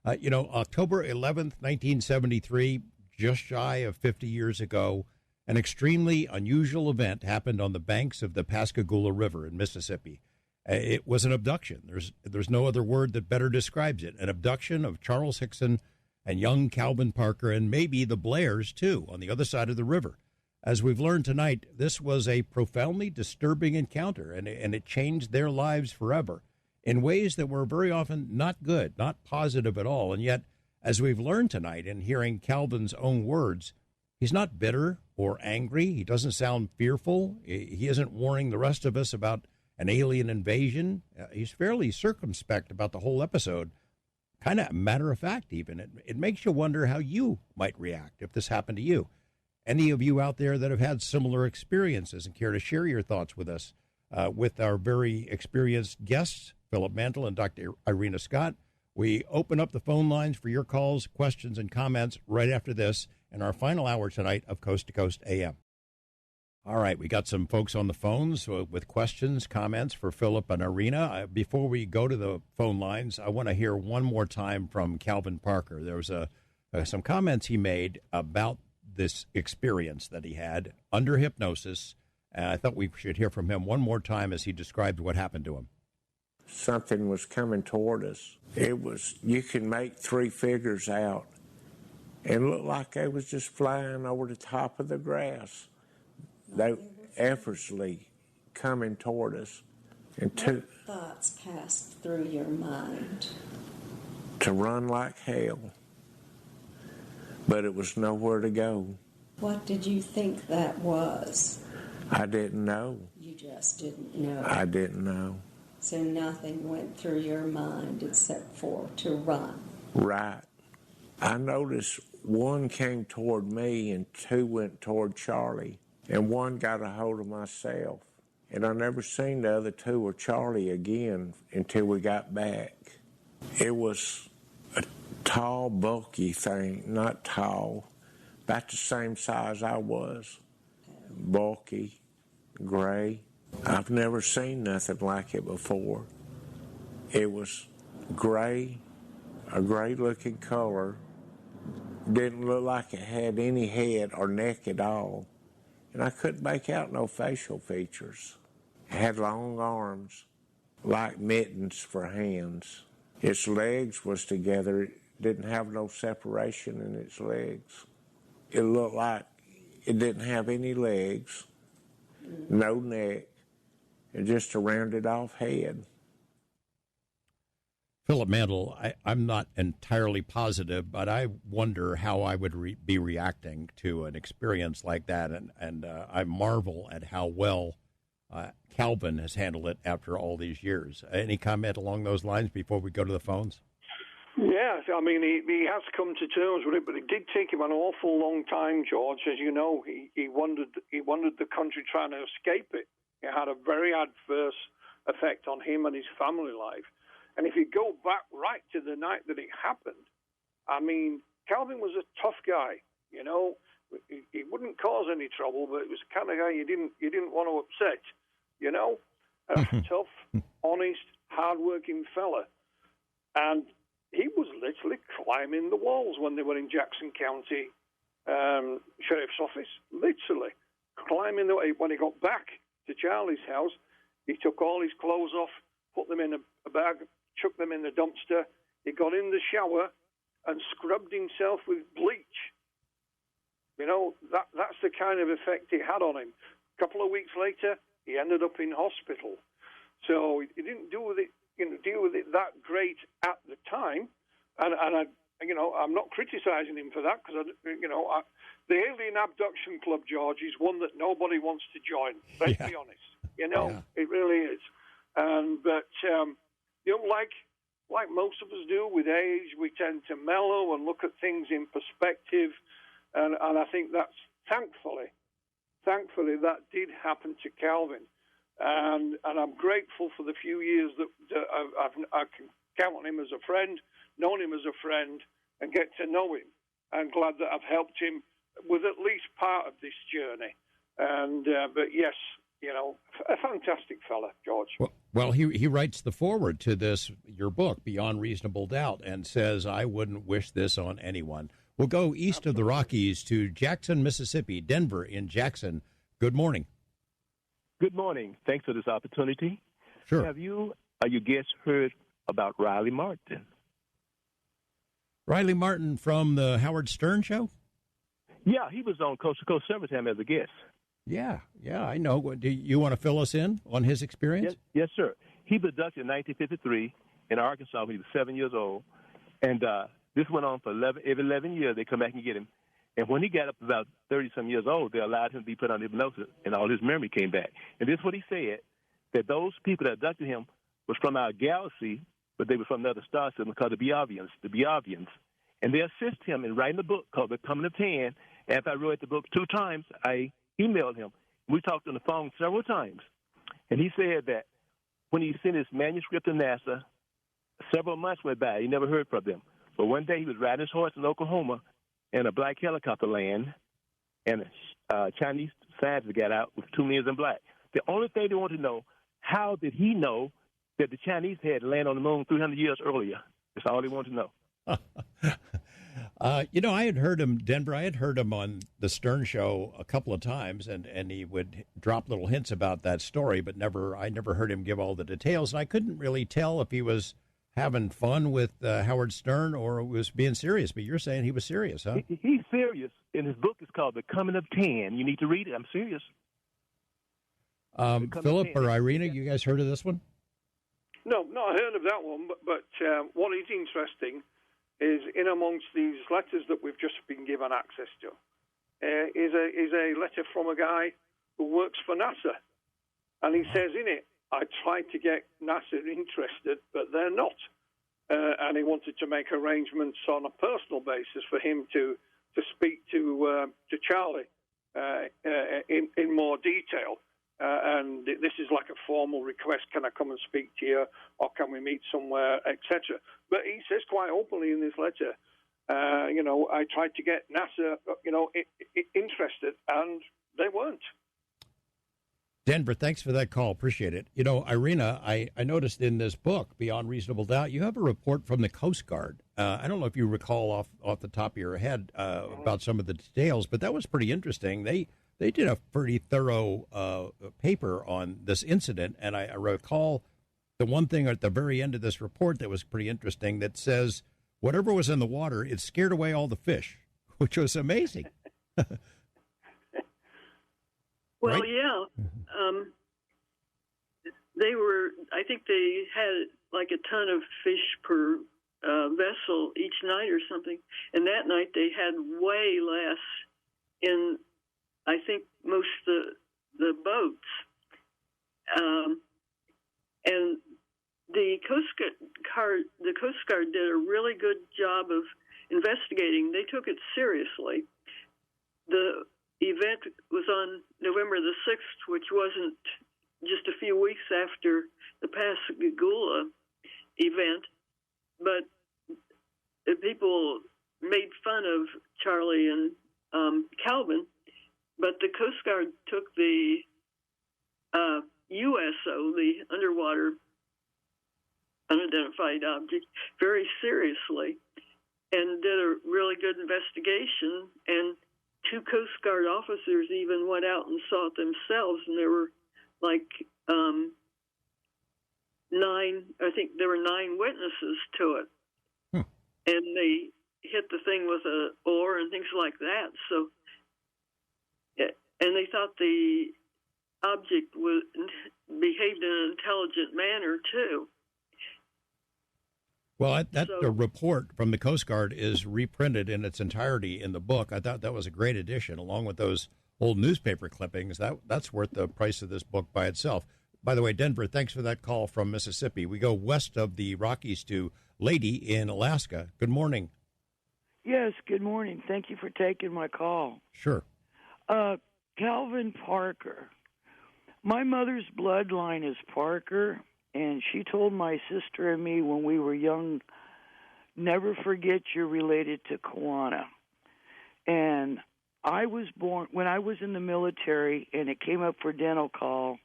October 11th, 1973, just shy of 50 years ago, an extremely unusual event happened on the banks of the Pascagoula River in Mississippi. It was an abduction. There's no other word that better describes it. An abduction of Charles Hickson and young Calvin Parker, and maybe the Blairs, too, on the other side of the river. As we've learned tonight, this was a profoundly disturbing encounter, and it changed their lives forever in ways that were very often not good, not positive at all. And yet, as we've learned tonight in hearing Calvin's own words, he's not bitter or angry. He doesn't sound fearful. He isn't warning the rest of us about an alien invasion. He's fairly circumspect about the whole episode, kind of matter of fact even. It makes you wonder how you might react if this happened to you. Any of you out there that have had similar experiences and care to share your thoughts with us, with our very experienced guests, Philip Mantle and Dr. Irena Scott. We open up the phone lines for your calls, questions, and comments right after this in our final hour tonight of Coast to Coast AM. All right, we got some folks on the phones with questions, comments for Philip and Irena. Before we go to the phone lines, I want to hear one more time from Calvin Parker. There was some comments he made about this experience that he had under hypnosis. And I thought we should hear from him one more time as he described what happened to him. Something was coming toward us. You can make three figures out. It looked like they was just flying over the top of the grass. They effortlessly coming toward us. And what thoughts passed through your mind? To run like hell. But it was nowhere to go. What did you think that was? I didn't know. You just didn't know. I didn't know. So nothing went through your mind except for to run. Right. I noticed one came toward me and two went toward Charlie. And one got a hold of myself. And I never seen the other two or Charlie again until we got back. It was a tall, bulky thing, not tall, about the same size I was. Bulky, gray. I've never seen nothing like it before. It was gray, a gray-looking color. Didn't look like it had any head or neck at all. And I couldn't make out no facial features. It had long arms, like mittens for hands. Its legs was together. It didn't have no separation in its legs. It looked like it didn't have any legs, no neck, and just a rounded off head. Philip Mantle, I'm not entirely positive, but I wonder how I would be reacting to an experience like that, and I marvel at how well Calvin has handled it after all these years. Any comment along those lines before we go to the phones? Yes, I mean, he has come to terms with it, but it did take him an awful long time, George. As you know, he wandered the country trying to escape it. It had a very adverse effect on him and his family life. And if you go back right to the night that it happened, I mean, Calvin was a tough guy, you know. He wouldn't cause any trouble, but it was the kind of guy you didn't want to upset, you know. A tough, honest, hard-working fella. And he was literally climbing the walls when they were in Jackson County Sheriff's Office, literally climbing the way. When he got back to Charlie's house, he took all his clothes off, put them in a bag, chucked them in the dumpster. He got in the shower and scrubbed himself with bleach. You know, that's the kind of effect it had on him. A couple of weeks later, he ended up in hospital. So he didn't deal with it that great at the time. And I'm not criticizing him for that because, the Alien Abduction Club, George, is one that nobody wants to join. Let's be honest. You know, It really is. But like most of us do with age, we tend to mellow and look at things in perspective. And I think that's thankfully that did happen to Calvin. And I'm grateful for the few years that I can count on him as a friend, known him as a friend, and get to know him. I'm glad that I've helped him with at least part of this journey. And but yes, a fantastic fella, George. Well, he writes the foreword to this, your book, Beyond Reasonable Doubt, and says, I wouldn't wish this on anyone. We'll go east of the Rockies to Jackson, Mississippi, Denver in Jackson. Good morning. Good morning. Thanks for this opportunity. Sure. Have you or your guests heard about Riley Martin? Riley Martin from the Howard Stern Show? Yeah, he was on Coast to Coast several times as a guest. Yeah, I know. Do you want to fill us in on his experience? Yes, sir. He was abducted in 1953 in Arkansas when he was 7 years old. And this went on for every 11 years. They come back and get him. And when he got up about 30-some years old, they allowed him to be put on hypnosis, and all his memory came back. And this is what he said, that those people that abducted him was from our galaxy, but they were from another star system called the Beovians. And they assist him in writing a book called The Coming of 10. After I wrote the book 2 times, I emailed him. We talked on the phone several times. And he said that when he sent his manuscript to NASA, several months went by. He never heard from them. But one day he was riding his horse in Oklahoma, and a black helicopter landed, and Chinese scientists got out with 2 men in black. The only thing they wanted to know, how did he know that the Chinese had landed on the moon 300 years earlier? That's all they wanted to know. I had heard him, Denver. I had heard him on the Stern Show a couple of times, and he would drop little hints about that story, but I never heard him give all the details. And I couldn't really tell if he was having fun with Howard Stern or was being serious. But you're saying he was serious, huh? He's serious. And his book is called The Coming of 10. You need to read it. I'm serious. Philip or Irena, you guys heard of this one? No, not heard of that one. But what is interesting is in amongst these letters that we've just been given access to is a letter from a guy who works for NASA. And he says in it, I tried to get NASA interested, but they're not. And he wanted to make arrangements on a personal basis for him to speak to Charlie in more detail. And this is like a formal request. Can I come and speak to you, or can we meet somewhere, etc. But he says quite openly in this letter, I tried to get NASA, interested, and they weren't. Denver, thanks for that call. Appreciate it. Irena, I noticed in this book, Beyond Reasonable Doubt, you have a report from the Coast Guard. I don't know if you recall off the top of your head about some of the details, but that was pretty interesting. They did a pretty thorough paper on this incident, and I recall the one thing at the very end of this report that was pretty interesting that says whatever was in the water, it scared away all the fish, which was amazing. Well, right? Yeah. I think they had like a ton of fish per vessel each night or something. And that night they had way less in, I think, most of the boats. And the Coast Guard did a really good job of investigating. They took it seriously. The event was on November the 6th, which wasn't just a few weeks after the Pascagoula event, but people made fun of Charlie and Calvin, but the Coast Guard took the USO, the underwater unidentified object, very seriously and did a really good investigation, and 2 Coast Guard officers even went out and saw it themselves, and there were like 9 witnesses to it. And they hit the thing with an oar and things like that. So, and they thought the object behaved in an intelligent manner too. Well, the report from the Coast Guard is reprinted in its entirety in the book. I thought that was a great addition, along with those old newspaper clippings. That's worth the price of this book by itself. By the way, Denver, thanks for that call from Mississippi. We go west of the Rockies to Lady in Alaska. Good morning. Yes, good morning. Thank you for taking my call. Sure. Calvin Parker. My mother's bloodline is Parker, and she told my sister and me when we were young, never forget you're related to Kawana. And I was born, when I was in the military and it came up for dental call,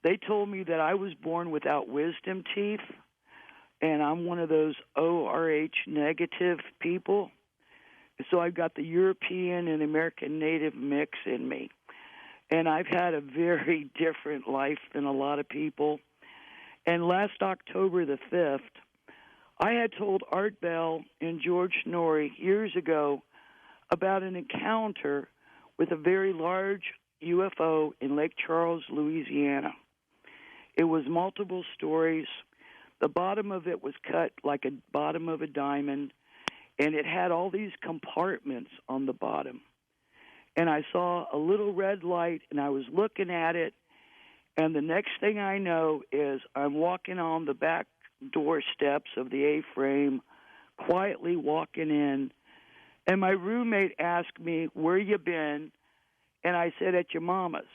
They told me that I was born without wisdom teeth, and I'm one of those ORH negative people. So I've got the European and American Native mix in me. And I've had a very different life than a lot of people. And last October the 5th, I had told Art Bell and George Norrie years ago about an encounter with a very large UFO in Lake Charles, Louisiana. It was multiple stories. The bottom of it was cut like a bottom of a diamond, and it had all these compartments on the bottom. And I saw a little red light, and I was looking at it, and the next thing I know is I'm walking on the back door steps of the A-frame, quietly walking in, and my roommate asked me, "Where you been?" And I said, "At your mama's."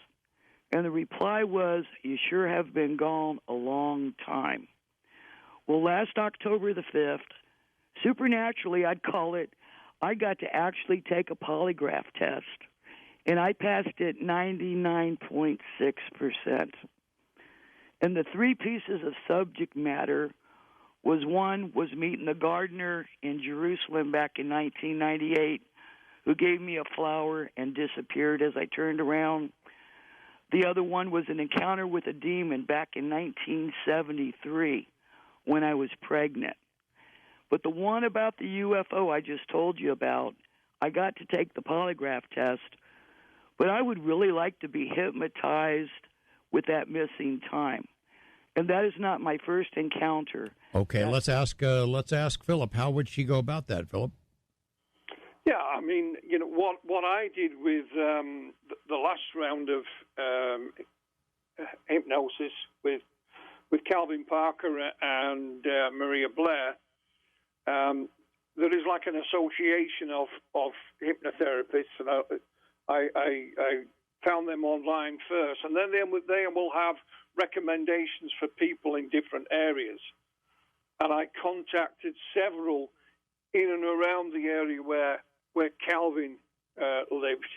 And the reply was, "You sure have been gone a long time." Well, last October the 5th, supernaturally, I'd call it, I got to actually take a polygraph test, and I passed it 99.6%. And the three pieces of subject matter was, one was meeting the gardener in Jerusalem back in 1998 who gave me a flower and disappeared as I turned around. The other one was an encounter with a demon back in 1973 when I was pregnant. But the one about the UFO I just told you about, I got to take the polygraph test, but I would really like to be hypnotized with that missing time. And that is not my first encounter. Okay, let's ask Philip. How would she go about that, Philip? Yeah, I mean, you know, what I did with the last round of hypnosis with Calvin Parker and Maria Blair, there is like an association of hypnotherapists, and I found them online first, and then they will have recommendations for people in different areas. And I contacted several in and around the area where Calvin lived.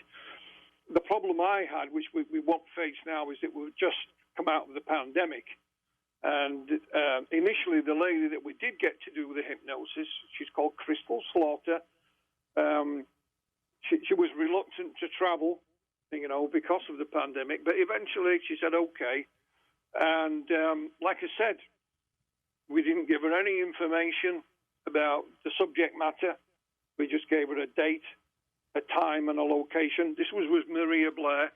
The problem I had, which we won't face now, is that we've just come out of the pandemic. And initially, the lady that we did get to do the hypnosis, she's called Crystal Slaughter. She was reluctant to travel, you know, because of the pandemic. But eventually, she said, okay. And like I said, we didn't give her any information about the subject matter. We just gave her a date, a time, and a location. This was with Maria Blair,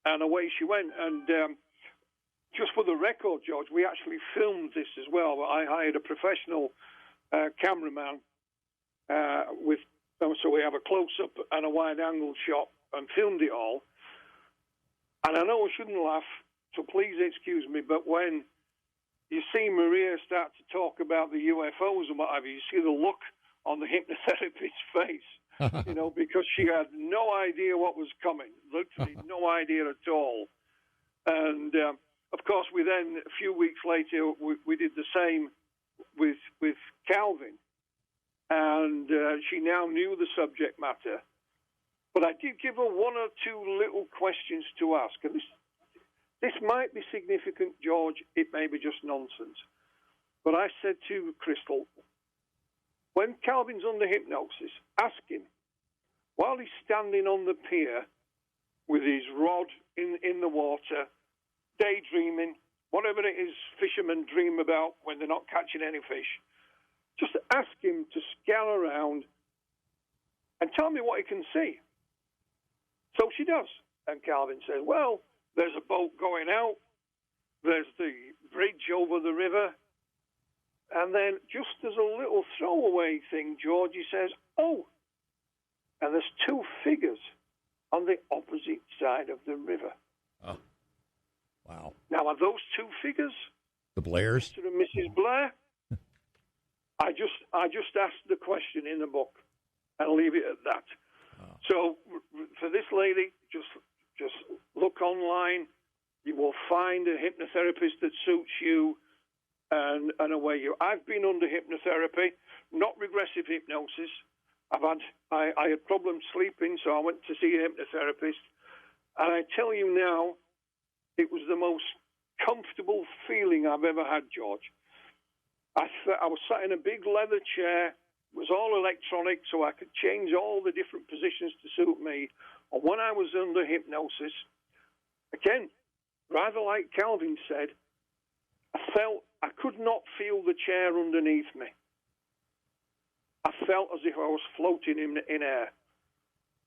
and away she went. And just for the record, George, we actually filmed this as well. I hired a professional cameraman so we have a close-up and a wide-angle shot and filmed it all. And I know I shouldn't laugh, so please excuse me, but when you see Maria start to talk about the UFOs and what have you, you see the look on the hypnotherapist's face, you know, because she had no idea what was coming, literally no idea at all. And, of course, we then, a few weeks later, we did the same with Calvin. And she now knew the subject matter. But I did give her one or two little questions to ask. And this might be significant, George. It may be just nonsense. But I said to Crystal, when Calvin's under hypnosis, ask him, while he's standing on the pier with his rod in the water, daydreaming, whatever it is fishermen dream about when they're not catching any fish, just ask him to scour around and tell me what he can see. So she does. And Calvin says, well, there's a boat going out. There's the bridge over the river. And then just as a little throwaway thing, George, he says, oh, and there's two figures on the opposite side of the river. Oh, wow. Now, are those two figures the Blairs? Mr. and Mrs. Blair? I just asked the question in the book, and I'll leave it at that. Oh. So for this lady, just look online. You will find a hypnotherapist that suits you, and away you. I've been under hypnotherapy, not regressive hypnosis. I had problems sleeping, so I went to see a hypnotherapist, and I tell you now, it was the most comfortable feeling I've ever had, George. I was sat in a big leather chair. It was all electronic, so I could change all the different positions to suit me. And when I was under hypnosis, again, rather like Calvin said, I could not feel the chair underneath me. I felt as if I was floating in air.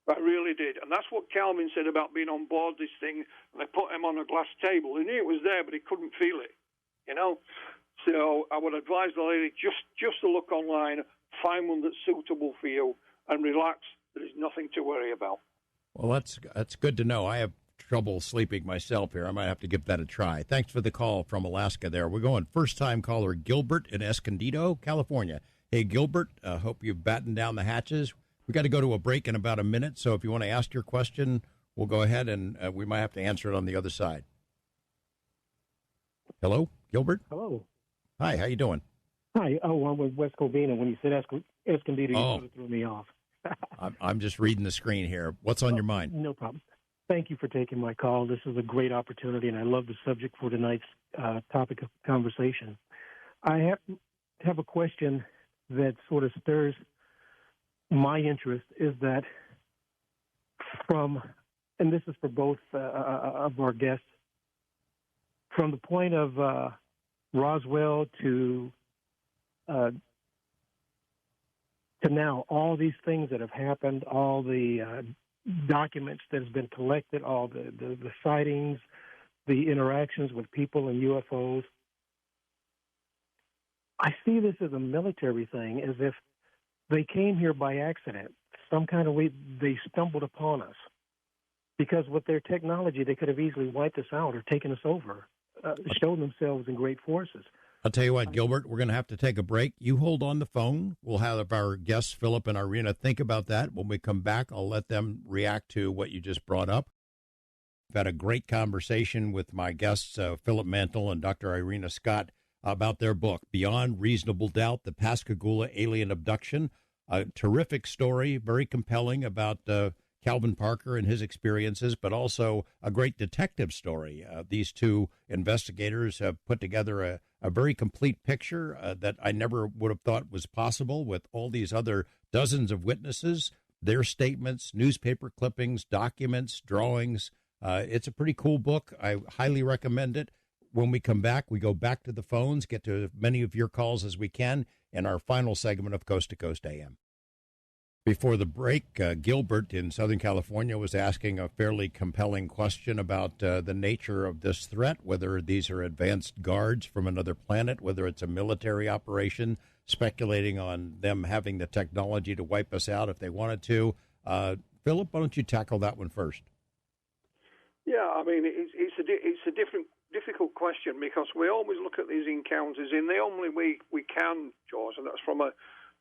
I really did. And that's what Calvin said about being on board this thing. And they put him on a glass table. He knew it was there, but he couldn't feel it, you know. So I would advise the lady just to look online, find one that's suitable for you, and relax. There's nothing to worry about. Well, that's good to know. I have trouble sleeping myself here. I might have to give that a try. Thanks for the call from Alaska there. We're going first-time caller Gilbert in Escondido, California. Hey, Gilbert, hope you've battened down the hatches. We've got to go to a break in about a minute, so if you want to ask your question, we'll go ahead, and we might have to answer it on the other side. Hello, Gilbert? Hello. Hi, how you doing? Hi. Oh, I'm with West Covina. When you said Escondido, you sort of threw me off. I'm just reading the screen here. What's on your mind? No problem. Thank you for taking my call. This is a great opportunity, and I love the subject for tonight's topic of conversation. I have a question that sort of stirs my interest, is that and this is for both of our guests, from the point of Roswell to now, all these things that have happened, all the documents that has been collected, all the sightings, the interactions with people and UFOs. I see this as a military thing, as if they came here by accident. Some kind of way they stumbled upon us. Because with their technology, they could have easily wiped us out or taken us over, shown themselves in great forces. I'll tell you what, Gilbert, we're going to have to take a break. You hold on the phone. We'll have our guests, Philip and Irena, think about that. When we come back, I'll let them react to what you just brought up. I've had a great conversation with my guests, Philip Mantle and Dr. Irena Scott, about their book, Beyond Reasonable Doubt, The Pascagoula Alien Abduction. A terrific story, very compelling about Calvin Parker and his experiences, but also a great detective story. These two investigators have put together a very complete picture that I never would have thought was possible, with all these other dozens of witnesses, their statements, newspaper clippings, documents, drawings. It's a pretty cool book. I highly recommend it. When we come back, we go back to the phones, get to as many of your calls as we can in our final segment of Coast to Coast AM. Before the break, Gilbert in Southern California was asking a fairly compelling question about the nature of this threat, whether these are advanced guards from another planet, whether it's a military operation, speculating on them having the technology to wipe us out if they wanted to. Philip, why don't you tackle that one first? Yeah, I mean, it's a difficult question, because we always look at these encounters in the only way we can, George, and that's from a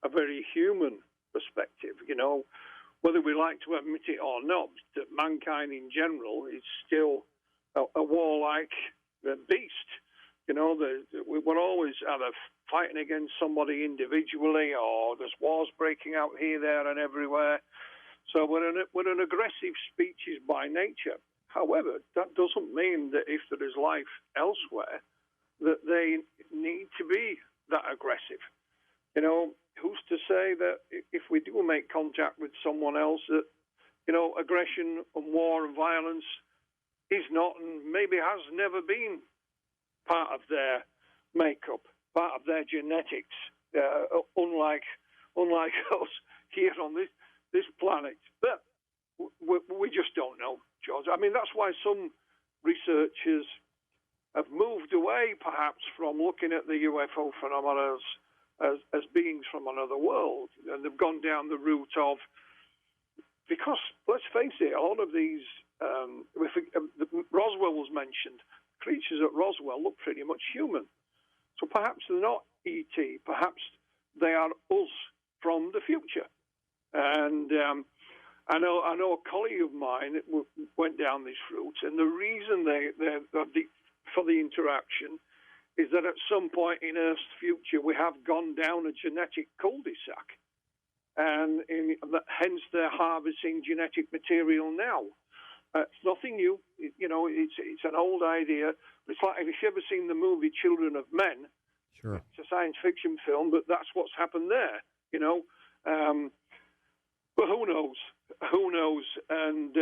very human perspective. You know, whether we like to admit it or not, that mankind in general is still a warlike beast. You know, we're always either fighting against somebody individually, or there's wars breaking out here, there, and everywhere. So we're an aggressive species by nature. However, that doesn't mean that if there is life elsewhere, that they need to be that aggressive. You know, who's to say that if we do make contact with someone else, that, you know, aggression and war and violence is not, and maybe has never been, part of their makeup, part of their genetics, unlike us here on this planet. But we just don't know, George. I mean, that's why some researchers have moved away, perhaps, from looking at the UFO phenomena as beings from another world, and they've gone down the route of, because let's face it, a lot of these, Roswell was mentioned, creatures at Roswell look pretty much human. So perhaps they're not ET, perhaps they are us from the future. And I know a colleague of mine went down this route, and the reason for the interaction is that at some point in Earth's future we have gone down a genetic cul-de-sac, and hence they're harvesting genetic material now. It's nothing new. It's an old idea. It's like, if you've ever seen the movie Children of Men, Sure. it's a science fiction film, but that's what's happened there, But who knows? Who knows? And,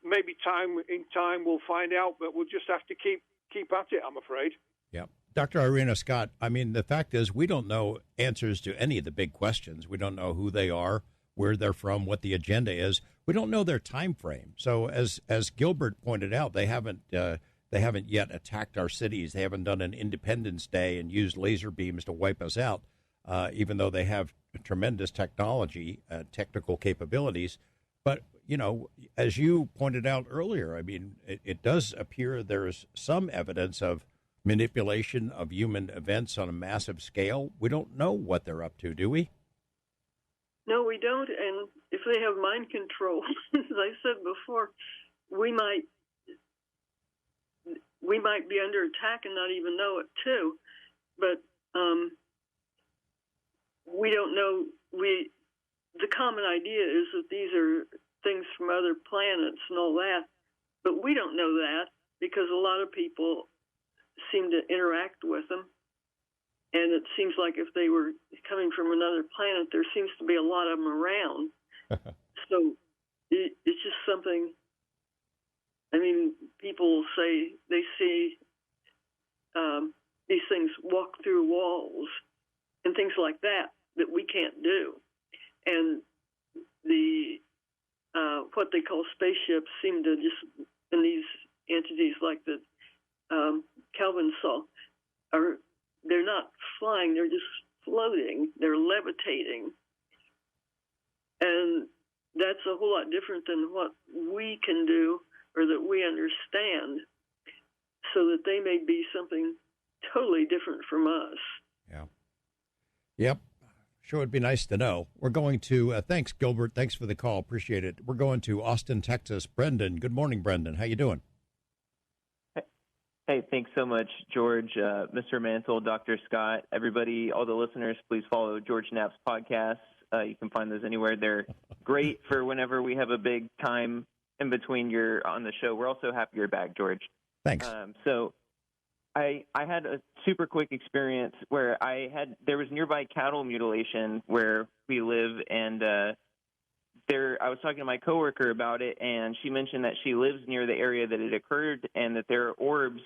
maybe in time we'll find out, but we'll just have to keep at it, I'm afraid. Yeah. Dr. Irena Scott, I mean, the fact is we don't know answers to any of the big questions. We don't know who they are, where they're from, what the agenda is. We don't know their time frame. So as Gilbert pointed out, they haven't yet attacked our cities. They haven't done an Independence Day and used laser beams to wipe us out, even though they have tremendous technology, technical capabilities. But, as you pointed out earlier, I mean, it does appear there is some evidence of manipulation of human events on a massive scale. We don't know what they're up to, do we? No, we don't. And if they have mind control, as I said before, we might be under attack and not even know it too. But we don't know. The common idea is that these are things from other planets and all that, but we don't know that because a lot of people seem to interact with them. And it seems like if they were coming from another planet, there seems to be a lot of them around. So it's just something. I mean, people say they see these things walk through walls and things like that we can't do. And the what they call spaceships seem to just, and these entities like that Calvin saw, they're not flying, they're just floating, they're levitating. And that's a whole lot different than what we can do or that we understand, so that they may be something totally different from us. Yeah. Yep. Sure would be nice to know. We're going to, thanks, Gilbert. Thanks for the call. Appreciate it. We're going to Austin, Texas. Brendan. Good morning, Brendan. How you doing? Hey, thanks so much, George, Mr. Mantle, Dr. Scott, everybody, all the listeners. Please follow George Knapp's podcasts. You can find those anywhere. They're great for whenever we have a big time in between you're on the show. We're also happy you're back, George. Thanks. So I had a super quick experience where there was nearby cattle mutilation where we live, and I was talking to my coworker about it, and she mentioned that she lives near the area that it occurred, and that there are orbs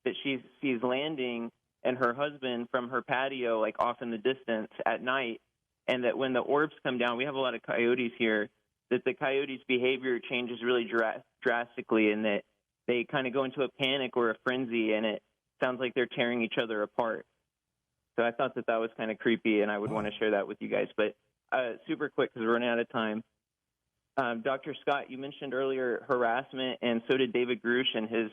that she sees landing and her husband from her patio, like off in the distance at night, and that when the orbs come down, we have a lot of coyotes here, that the coyotes' behavior changes really drastically, and that they kind of go into a panic or a frenzy, and it sounds like they're tearing each other apart. So I thought that was kind of creepy, and I would want to share that with you guys. But super quick, because we're running out of time. Dr. Scott, you mentioned earlier harassment, and so did David Grush in his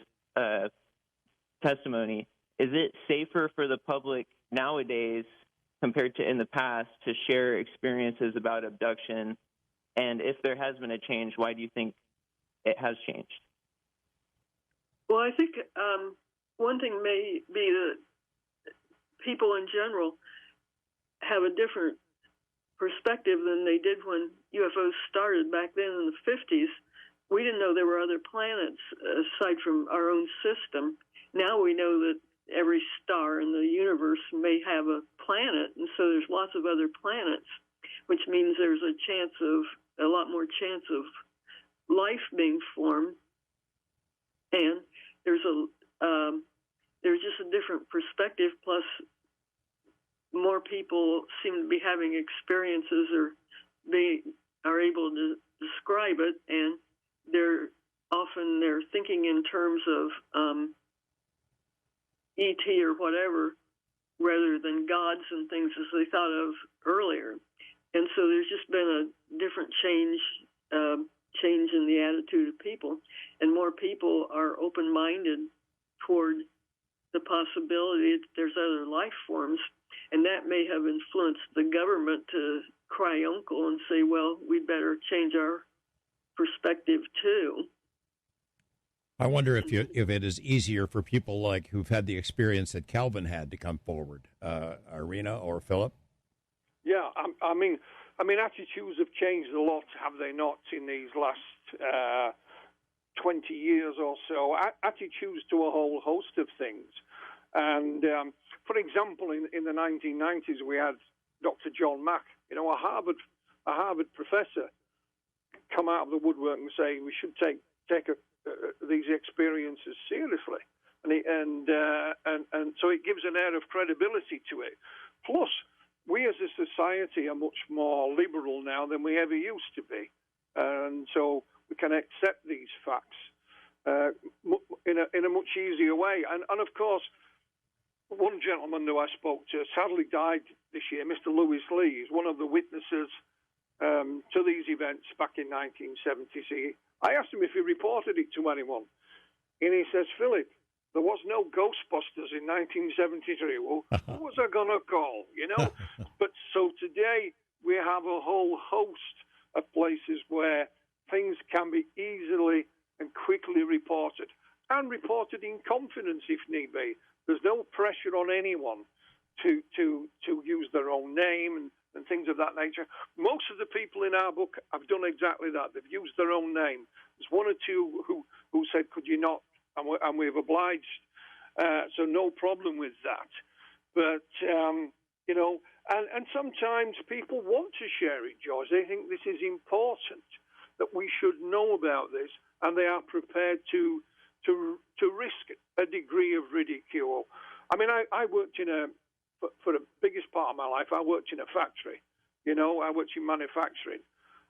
testimony. Is it safer for the public nowadays compared to in the past to share experiences about abduction? And if there has been a change, why do you think it has changed? Well, I think one thing may be that people in general have a different perspective than they did when UFOs started back then in the 50s. We didn't know there were other planets aside from our own system. Now we know that every star in the universe may have a planet, and so there's lots of other planets, which means there's a lot more chance of life being formed. And there's just a different perspective, plus more people seem to be having experiences, or they are able to describe it, and they're thinking in terms of ET or whatever, rather than gods and things as they thought of earlier. And so there's just been a different change in the attitude of people, and more people are open-minded toward the possibility that there's other life forms. And that may have influenced the government to cry uncle and say, well, we'd better change our perspective too. I wonder if it is easier for people like who've had the experience that Calvin had to come forward, Irena or Philip? Yeah, I mean, attitudes have changed a lot, have they not, in these last 20 years or so, attitudes to a whole host of things. And, for example, in the 1990s, we had Dr. John Mack, a Harvard professor, come out of the woodwork and say we should take these experiences seriously. And so it gives an air of credibility to it. Plus, we as a society are much more liberal now than we ever used to be. And so we can accept these facts in a much easier way. And of course, one gentleman who I spoke to sadly died this year, Mr. Lewis Lee. He's one of the witnesses to these events back in 1970. I asked him if he reported it to anyone. And he says, Philip, there was no Ghostbusters in 1973. Well, who was I going to call, But so today we have a whole host of places where things can be easily and quickly reported, and reported in confidence if need be. There's no pressure on anyone to use their own name and things of that nature. Most of the people in our book have done exactly that. They've used their own name. There's one or two who said, could you not? And we've obliged. So no problem with that. But, and sometimes people want to share it, George. They think this is important, that we should know about this, and they are prepared to risk a degree of ridicule. I mean, I worked for the biggest part of my life, I worked in a factory. I worked in manufacturing.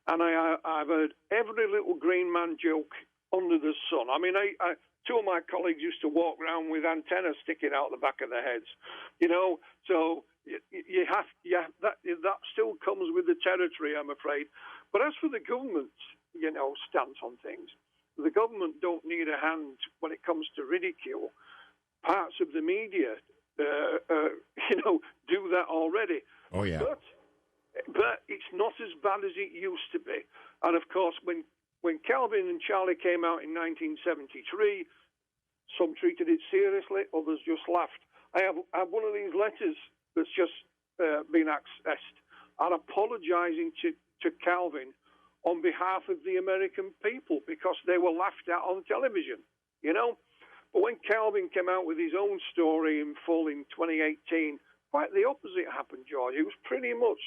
And I've heard every little green man joke under the sun. I mean, two of my colleagues used to walk around with antennas sticking out the back of their heads. So you have that still comes with the territory, I'm afraid. But as for the government's, stance on things, the government don't need a hand when it comes to ridicule. Parts of the media, do that already. Oh, yeah. But it's not as bad as it used to be. And, of course, when Calvin and Charlie came out in 1973, some treated it seriously, others just laughed. I have one of these letters that's just been accessed, and apologising to Calvin on behalf of the American people because they were laughed at on television, But when Calvin came out with his own story in full in 2018, quite the opposite happened, George. He was pretty much,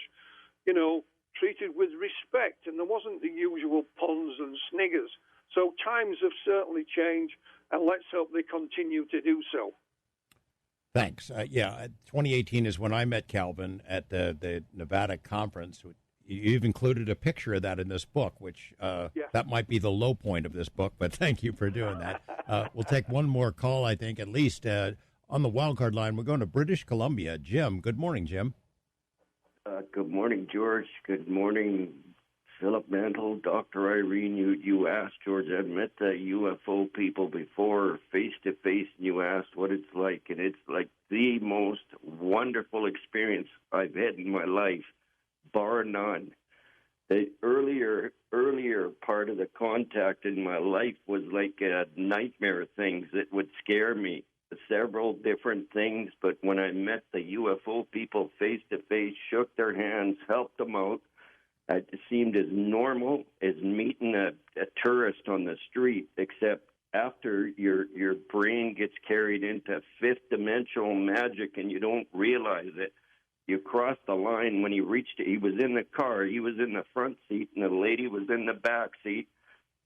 treated with respect, and there wasn't the usual puns and sniggers. So times have certainly changed, and let's hope they continue to do so. Thanks. 2018 is when I met Calvin at the Nevada conference. You've included a picture of that in this book, which that might be the low point of this book, but thank you for doing that. We'll take one more call, I think, at least. On the wildcard line, we're going to British Columbia. Jim, good morning, Jim. Good morning, George. Good morning, Philip, Mantle, Dr. Irene. You asked, George, I've met the UFO people before face-to-face, and you asked what it's like, and it's like the most wonderful experience I've had in my life, bar none. The earlier part of the contact in my life was like nightmare things that would scare me. Several different things, but when I met the UFO people face-to-face, shook their hands, helped them out, it seemed as normal as meeting a tourist on the street, except after your brain gets carried into fifth-dimensional magic and you don't realize it. You cross the line when he reached it. He was in the car. He was in the front seat, and the lady was in the back seat.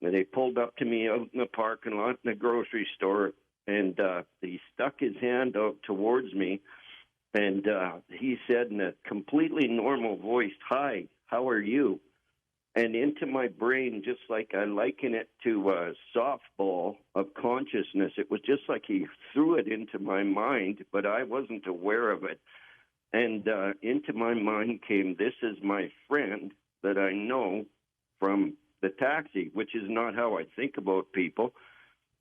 And they pulled up to me out in the parking lot in the grocery store, and he stuck his hand out towards me, and he said in a completely normal voice, "Hi, how are you?" And into my brain, just like I liken it to a softball of consciousness, it was just like he threw it into my mind, but I wasn't aware of it. And into my mind came, this is my friend that I know from the taxi, which is not how I think about people.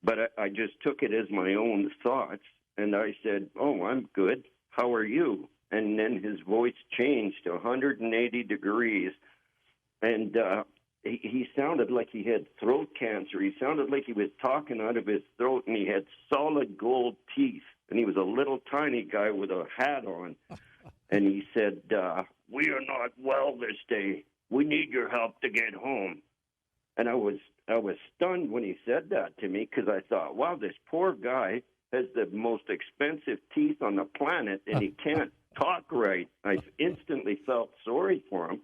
But I just took it as my own thoughts, and I said, "Oh, I'm good. How are you?" And then his voice changed to 180 degrees, and he sounded like he had throat cancer. He sounded like he was talking out of his throat, and he had solid gold teeth, and he was a little tiny guy with a hat on. And he said, "We are not well this day. We need your help to get home." And I was stunned when he said that to me, because I thought, wow, this poor guy has the most expensive teeth on the planet, and he can't talk right. I instantly felt sorry for him.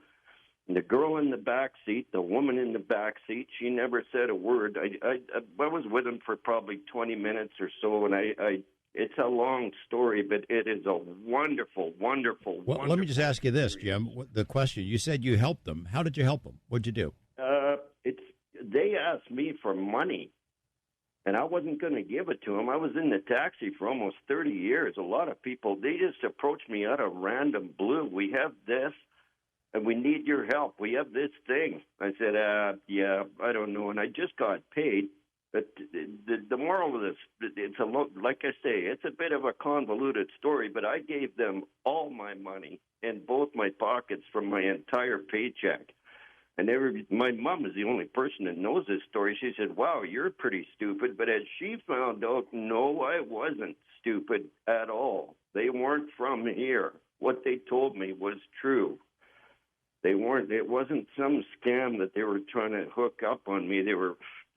And the girl in the back seat, the woman in the back seat, she never said a word. I was with him for probably 20 minutes or so, and it's a long story, but it is a wonderful, wonderful, well, wonderful let me just ask you this, experience. Jim. The question, you said you helped them. How did you help them? What'd you do? They asked me for money, and I wasn't going to give it to them. I was in the taxi for almost 30 years. A lot of people, they just approached me out of random blue. We have this, and we need your help. We have this thing. I said, yeah, I don't know. And I just got paid. But the moral of this, like I say, it's a bit of a convoluted story, but I gave them all my money in both my pockets from my entire paycheck. And my mom is the only person that knows this story. She said, wow, you're pretty stupid. But as she found out, no, I wasn't stupid at all. They weren't from here. What they told me was true. It wasn't some scam that they were trying to hook up on me. They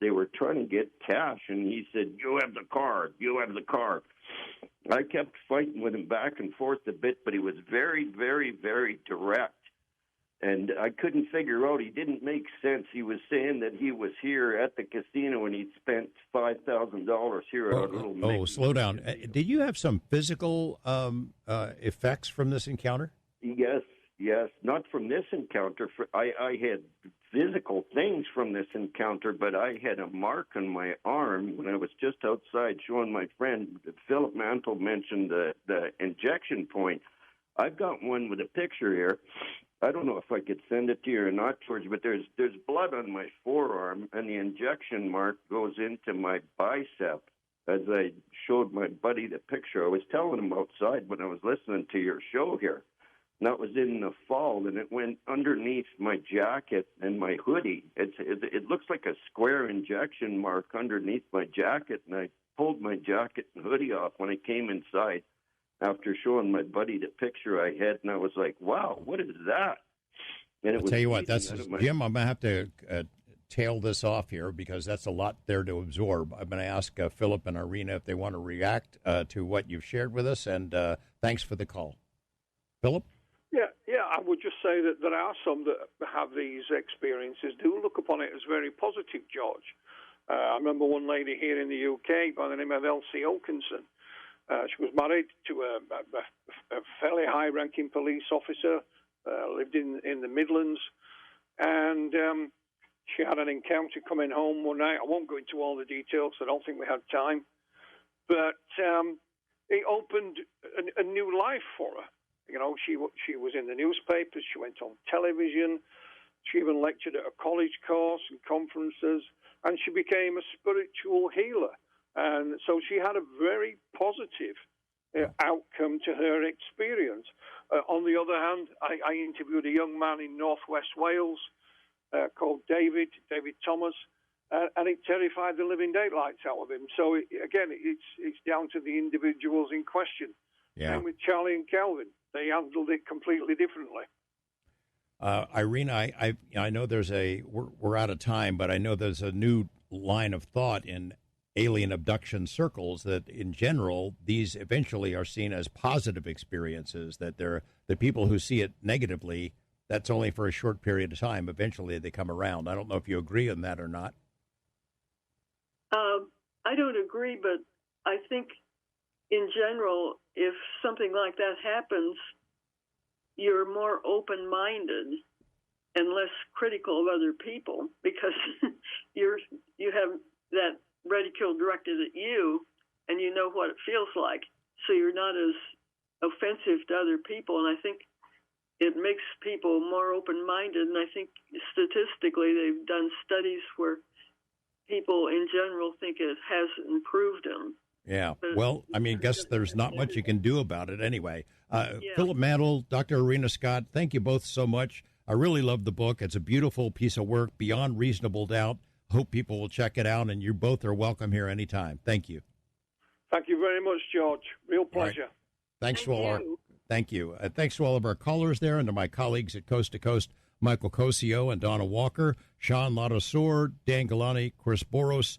were trying to get cash. And he said, you have the car. You have the car. I kept fighting with him back and forth a bit, but he was very, very, very direct. And I couldn't figure out, he didn't make sense. He was saying that he was here at the casino and he'd spent $5,000 here at our little Oh, slow down. Did you have some physical effects from this encounter? Yes. Not from this encounter. I had physical things from this encounter, but I had a mark on my arm when I was just outside showing my friend. Philip Mantle mentioned the injection point. I've got one with a picture here. I don't know if I could send it to you or not, George, but there's blood on my forearm, and the injection mark goes into my bicep. As I showed my buddy the picture, I was telling him outside when I was listening to your show here. And that was in the fall, and it went underneath my jacket and my hoodie. It looks like a square injection mark underneath my jacket, and I pulled my jacket and hoodie off when I came inside after showing my buddy the picture I had, and I was like, wow, what is that? And I'll tell you what, Jim, I'm going to have to tail this off here because that's a lot there to absorb. I'm going to ask Philip and Irena if they want to react to what you've shared with us, and thanks for the call. Philip? Yeah, I would just say that there are some that have these experiences. Do look upon it as very positive, George. I remember one lady here in the UK by the name of Elsie Wilkinson. She was married to a fairly high-ranking police officer, lived in the Midlands, and she had an encounter coming home one night. I won't go into all the details. I don't think we had time. But it opened a new life for her. You know, she was in the newspapers. She went on television. She even lectured at a college course and conferences, and she became a spiritual healer. And so she had a very positive outcome to her experience. On the other hand, I interviewed a young man in northwest Wales called David Thomas, and it terrified the living daylights out of him. So, again, it's down to the individuals in question. Yeah. And with Charlie and Calvin, they handled it completely differently. Irena, I know we're out of time, but I know there's a new line of thought in alien abduction circles that in general, these eventually are seen as positive experiences, that they're the people who see it negatively, that's only for a short period of time. Eventually they come around. I don't know if you agree on that or not. I don't agree, but I think in general, if something like that happens, you're more open-minded and less critical of other people because you have that ridicule directed at you, and you know what it feels like. So you're not as offensive to other people, and I think it makes people more open-minded. And I think statistically they've done studies where people in general think it has improved them. Yeah. Well, I mean, I guess there's not much you can do about it anyway. Philip Mantle, Dr. Irena Scott, thank you both so much. I really love the book. It's a beautiful piece of work, beyond reasonable doubt. Hope people will check it out, and you both are welcome here anytime. Thank you. Thank you very much, George. Real pleasure. Right. Thanks to all our callers there, and to my colleagues at Coast to Coast. Michael Cosio and Donna Walker, Sean Ladosor, Dan Galani, Chris Boros,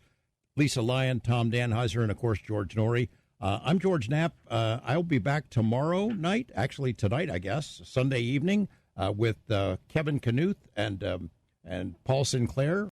Lisa Lyon, Tom Danheiser, and, of course, George Norrie. I'm George Knapp. I'll be back tomorrow night, actually tonight, I guess, Sunday evening, with Kevin Knuth and Paul Sinclair.